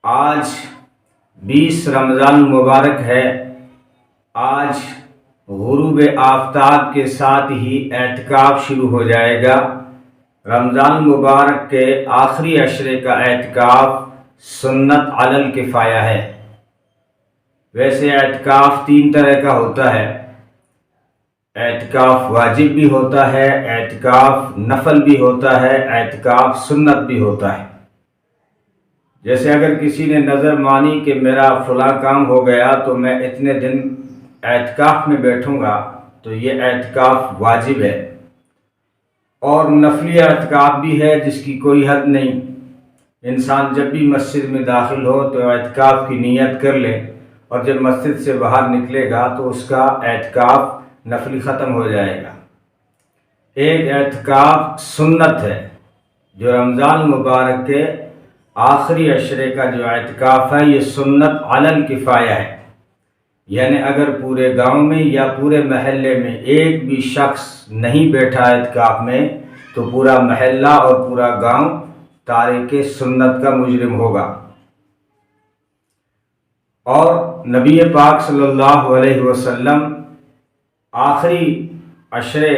آج 20 رمضان مبارک ہے۔ آج غروب آفتاب کے ساتھ ہی اعتکاف شروع ہو جائے گا۔ رمضان مبارک کے آخری عشرے کا اعتکاف سنت علی الکفایہ ہے۔ ویسے اعتکاف 3 طرح کا ہوتا ہے۔ اعتکاف واجب بھی ہوتا ہے، اعتکاف نفل بھی ہوتا ہے، اعتکاف سنت بھی ہوتا ہے۔ جیسے اگر کسی نے نظر مانی کہ میرا فلاں کام ہو گیا تو میں اتنے دن اعتکاف میں بیٹھوں گا، تو یہ اعتکاف واجب ہے۔ اور نفلی اعتکاف بھی ہے جس کی کوئی حد نہیں۔ انسان جب بھی مسجد میں داخل ہو تو اعتکاف کی نیت کر لے، اور جب مسجد سے باہر نکلے گا تو اس کا اعتکاف نفلی ختم ہو جائے گا۔ ایک اعتکاف سنت ہے جو رمضان مبارک کے آخری عشرے کا جو اعتکاف ہے، یہ سنت علی الکفایہ ہے۔ یعنی اگر پورے گاؤں میں یا پورے محلے میں ایک بھی شخص نہیں بیٹھا اعتکاف میں تو پورا محلہ اور پورا گاؤں تارک سنت کا مجرم ہوگا۔ اور نبی پاک صلی اللہ علیہ وسلم آخری عشرے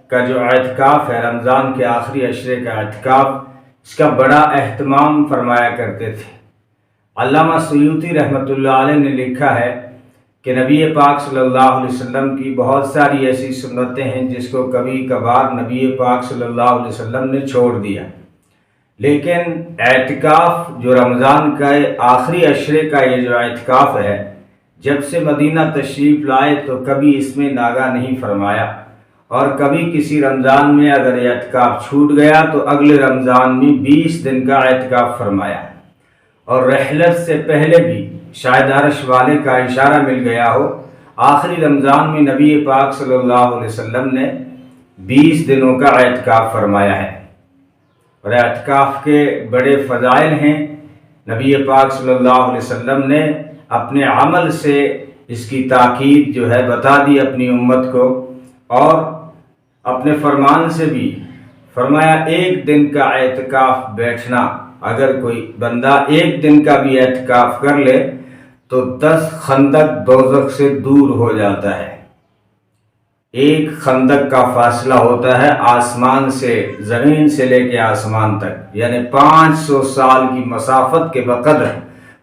کا جو اعتکاف ہے، رمضان کے آخری عشرے کا اعتکاف، اس کا بڑا اہتمام فرمایا کرتے تھے۔ علامہ سیوطی رحمۃ اللہ علیہ نے لکھا ہے کہ نبی پاک صلی اللہ علیہ وسلم کی بہت ساری ایسی سنتیں ہیں جس کو کبھی کبھار نبی پاک صلی اللہ علیہ وسلم نے چھوڑ دیا، لیکن اعتکاف جو رمضان کا آخری عشرے کا یہ جو اعتکاف ہے، جب سے مدینہ تشریف لائے تو کبھی اس میں ناغہ نہیں فرمایا، اور کبھی کسی رمضان میں اگر اعتکاف چھوٹ گیا تو اگلے رمضان میں 20 دن کا اعتکاف فرمایا۔ اور رحلت سے پہلے بھی شاید عرش والے کا اشارہ مل گیا ہو، آخری رمضان میں نبی پاک صلی اللہ علیہ وسلم نے 20 دنوں کا اعتکاف فرمایا ہے۔ اور اعتکاف کے بڑے فضائل ہیں۔ نبی پاک صلی اللہ علیہ وسلم نے اپنے عمل سے اس کی تاکید جو ہے بتا دی اپنی امت کو، اور اپنے فرمان سے بھی فرمایا 1 دن کا اعتکاف بیٹھنا، اگر کوئی بندہ 1 دن کا بھی اعتکاف کر لے تو 10 خندق دوزخ سے دور ہو جاتا ہے۔ 1 خندق کا فاصلہ ہوتا ہے آسمان سے، زمین سے لے کے آسمان تک، یعنی 500 سال کی مسافت کے بقدر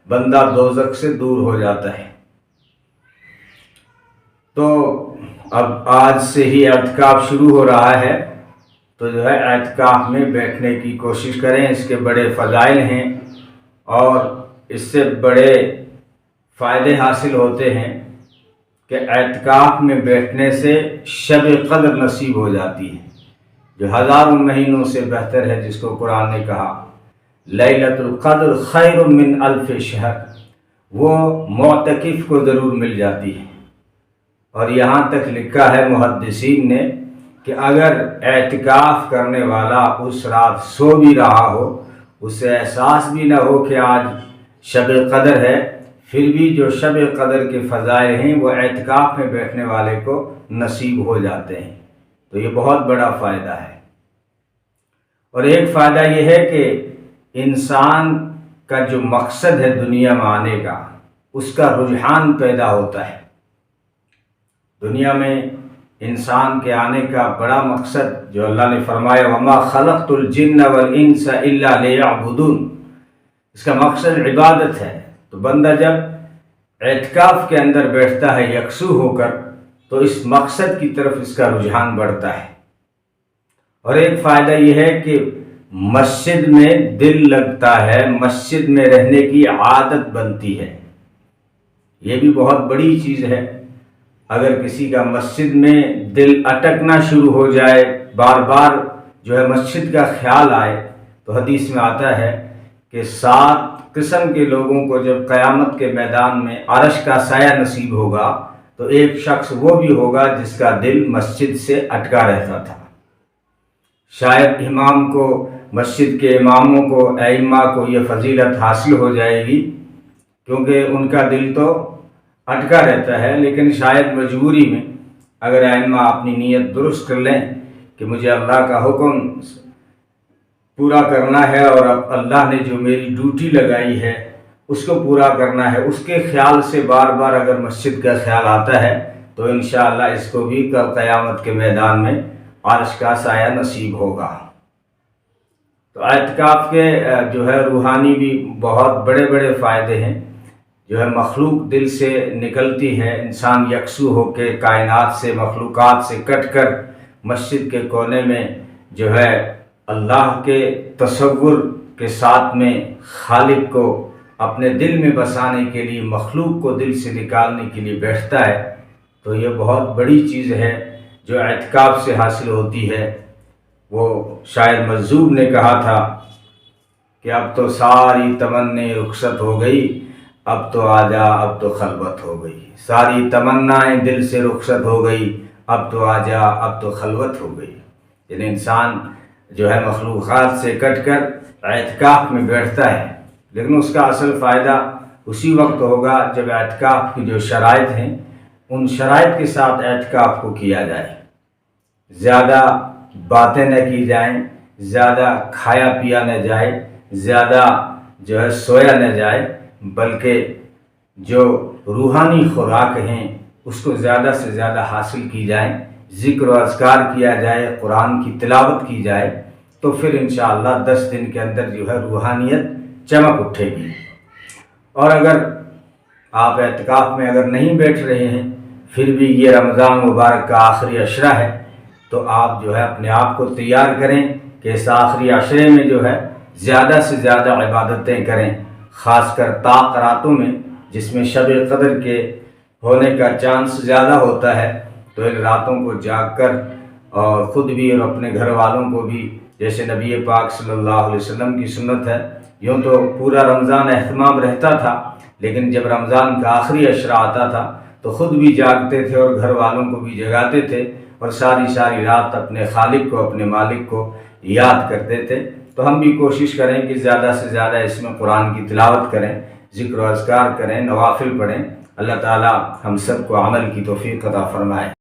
بندہ دوزخ سے دور ہو جاتا ہے۔ تو اب آج سے ہی اعتکاف شروع ہو رہا ہے، تو جو ہے اعتکاف میں بیٹھنے کی کوشش کریں۔ اس کے بڑے فضائل ہیں اور اس سے بڑے فائدے حاصل ہوتے ہیں کہ اعتکاف میں بیٹھنے سے شب قدر نصیب ہو جاتی ہے، جو ہزاروں مہینوں سے بہتر ہے، جس کو قرآن نے کہا لیلۃ القدر خیر من الف شہر، وہ معتکف کو ضرور مل جاتی ہے۔ اور یہاں تک لکھا ہے محدثین نے کہ اگر اعتکاف کرنے والا اس رات سو بھی رہا ہو، اسے احساس بھی نہ ہو کہ آج شب قدر ہے، پھر بھی جو شب قدر کے فضائل ہیں وہ اعتکاف میں بیٹھنے والے کو نصیب ہو جاتے ہیں۔ تو یہ بہت بڑا فائدہ ہے۔ اور ایک فائدہ یہ ہے کہ انسان کا جو مقصد ہے دنیا میں آنے کا، اس کا رجحان پیدا ہوتا ہے۔ دنیا میں انسان کے آنے کا بڑا مقصد جو اللہ نے فرمایا وَمَا خَلَقْتُ الْجِنَّ وَالْإِنسَ إِلَّا لِيَعْبُدُونَ، اس کا مقصد عبادت ہے۔ تو بندہ جب اعتکاف کے اندر بیٹھتا ہے یکسو ہو کر، تو اس مقصد کی طرف اس کا رجحان بڑھتا ہے۔ اور ایک فائدہ یہ ہے کہ مسجد میں دل لگتا ہے، مسجد میں رہنے کی عادت بنتی ہے۔ یہ بھی بہت بڑی چیز ہے۔ اگر کسی کا مسجد میں دل اٹکنا شروع ہو جائے، بار بار جو ہے مسجد کا خیال آئے، تو حدیث میں آتا ہے کہ 7 قسم کے لوگوں کو جب قیامت کے میدان میں عرش کا سایہ نصیب ہوگا تو ایک شخص وہ بھی ہوگا جس کا دل مسجد سے اٹکا رہتا تھا۔ شاید امام کو، مسجد کے اماموں کو، ائمہ کو یہ فضیلت حاصل ہو جائے گی، کیونکہ ان کا دل تو اٹکا رہتا ہے، لیکن شاید مجبوری میں اگر ائمہ اپنی نیت درست کر لیں کہ مجھے اللہ کا حکم پورا کرنا ہے، اور اب اللہ نے جو میری ڈیوٹی لگائی ہے اس کو پورا کرنا ہے. اس کے خیال سے بار بار اگر مسجد کا خیال آتا ہے تو انشاءاللہ اس کو بھی کل قیامت کے میدان میں عرش کا سایہ نصیب ہوگا. تو اعتکاف کے جو ہے روحانی بھی بہت بڑے بڑے فائدے ہیں. جو ہے مخلوق دل سے نکلتی ہے، انسان یکسو ہو کے کائنات سے مخلوقات سے کٹ کر مسجد کے کونے میں جو ہے اللہ کے تصور کے ساتھ میں خالق کو اپنے دل میں بسانے کے لیے، مخلوق کو دل سے نکالنے کے لیے بیٹھتا ہے. تو یہ بہت بڑی چیز ہے جو اعتکاف سے حاصل ہوتی ہے. وہ شاعر مجذوب نے کہا تھا کہ اب تو ساری تمنائیں رخصت ہو گئی، اب تو آجا اب تو خلوت ہو گئی. ساری تمنائیں دل سے رخصت ہو گئی، اب تو آجا اب تو خلوت ہو گئی. یعنی انسان جو ہے مخلوقات سے کٹ کر اعتکاف میں بیٹھتا ہے، لیکن اس کا اصل فائدہ اسی وقت ہوگا جب اعتکاف کی جو شرائط ہیں ان شرائط کے ساتھ اعتکاف کو کیا جائے. زیادہ باتیں نہ کی جائیں، زیادہ کھایا پیا نہ جائے، زیادہ جو ہے سویا نہ جائے، بلکہ جو روحانی خوراک ہیں اس کو زیادہ سے زیادہ حاصل کی جائیں، ذکر و اذکار کیا جائے، قرآن کی تلاوت کی جائے. تو پھر انشاءاللہ 10 دن کے اندر جو ہے روحانیت چمک اٹھے گی. اور اگر آپ اعتکاف میں اگر نہیں بیٹھ رہے ہیں، پھر بھی یہ رمضان مبارک کا آخری عشرہ ہے، تو آپ جو ہے اپنے آپ کو تیار کریں کہ اس آخری عشرے میں جو ہے زیادہ سے زیادہ عبادتیں کریں، خاص کر طاق راتوں میں جس میں شب قدر کے ہونے کا چانس زیادہ ہوتا ہے. تو ان راتوں کو جاگ کر اور خود بھی اور اپنے گھر والوں کو بھی، جیسے نبی پاک صلی اللہ علیہ وسلم کی سنت ہے. یوں تو پورا رمضان اہتمام رہتا تھا، لیکن جب رمضان کا آخری عشرہ آتا تھا تو خود بھی جاگتے تھے اور گھر والوں کو بھی جگاتے تھے اور ساری رات اپنے خالق کو، اپنے مالک کو یاد کرتے تھے. تو ہم بھی کوشش کریں کہ زیادہ سے زیادہ اس میں قرآن کی تلاوت کریں، ذکر و اذکار کریں، نوافل پڑھیں. اللہ تعالی ہم سب کو عمل کی توفیق عطا فرمائے.